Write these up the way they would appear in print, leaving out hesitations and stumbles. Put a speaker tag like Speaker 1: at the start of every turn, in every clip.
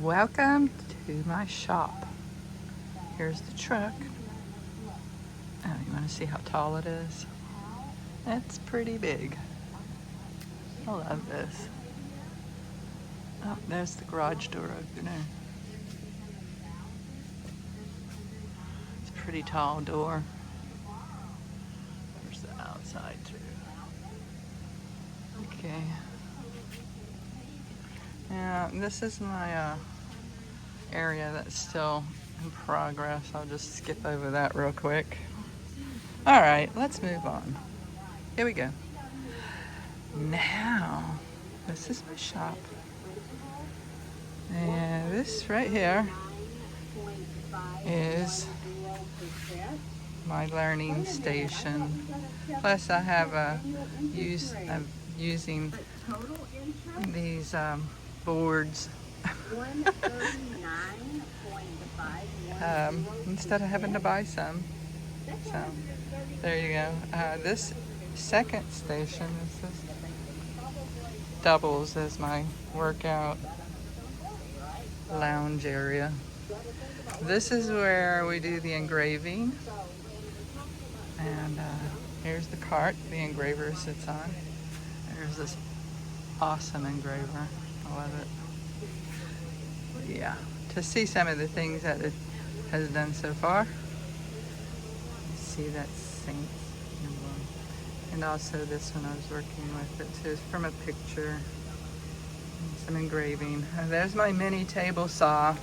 Speaker 1: Welcome to my shop. Here's the truck. Oh, you want to see how tall it is? It's pretty big. I love this. Oh, there's the garage door opener. It's a pretty tall door. There's the outside too. Okay. Yeah, this is my area that's still in progress. I'll just skip over that real quick. All right, let's move on. Here we go. Now, this is my shop. And this right here is my learning station. Plus I have I'm using these boards instead of having to buy some. So there you go. This second station doubles as my workout lounge area. This is where we do the engraving. And here's the cart the engraver sits on. There's this awesome engraver. I love it. Yeah, to see some of the things that it has done so far. You see that saint emblem. And also this one I was working with. It says from a picture. And some engraving. And there's my mini table saw.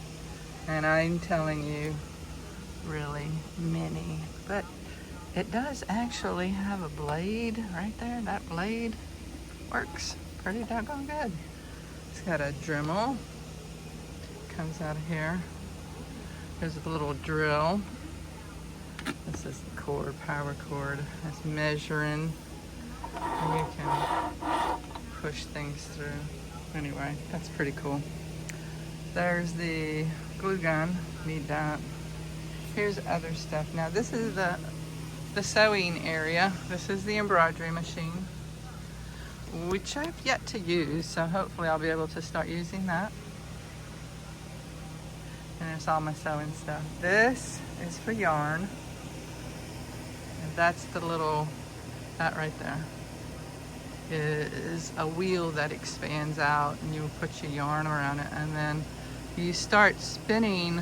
Speaker 1: And I'm telling you, really mini. But it does actually have a blade right there. That blade works pretty doggone good. It's got a Dremel. Comes out of here. There's a little drill. This is the cord, power cord. It's measuring. And you can push things through. Anyway, that's pretty cool. There's the glue gun. Need that. Here's other stuff. Now this is the sewing area. This is the embroidery machine, which I've yet to use, so hopefully I'll be able to start using that. And there's all my sewing stuff. This is for yarn. And that's the little, that right there is a wheel that expands out, and you put your yarn around it, and then you start spinning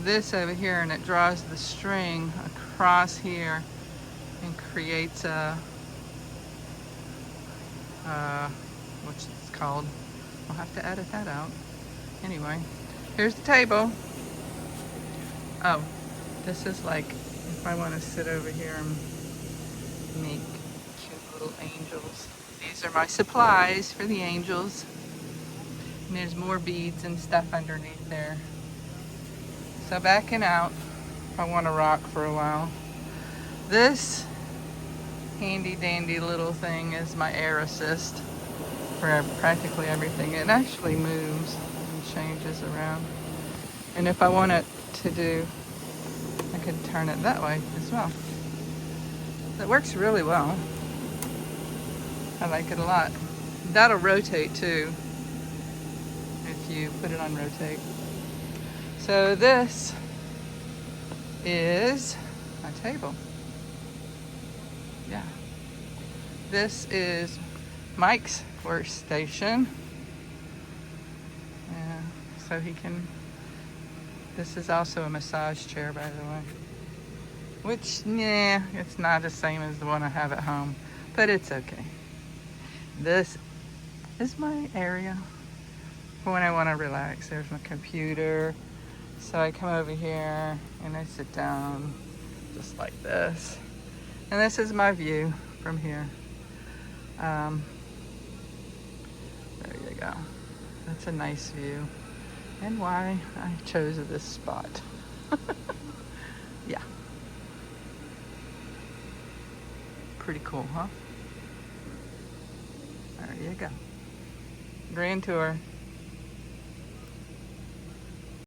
Speaker 1: this over here, and it draws the string across here and creates a what's it called? I'll have to edit that out. Anyway, here's the table. Oh, this is like if I want to sit over here and make cute little angels. These are my supplies for the angels. And there's more beads and stuff underneath there. So backing out, if I want to rock for a while. This handy dandy little thing is my air assist for practically everything. It actually moves and changes around. And if I want it to do, I could turn it that way as well. It works really well. I like it a lot. That'll rotate too if you put it on rotate. So this is my table. Yeah. This is Mike's workstation. Yeah, so he can, this is also a massage chair, by the way. Which, yeah, it's not the same as the one I have at home, but it's okay. This is my area for when I want to relax. There's my computer. So I come over here and I sit down just like this. And this is my view from here. There you go. That's a nice view. And why I chose this spot. Yeah. Pretty cool, huh? There you go. Grand tour.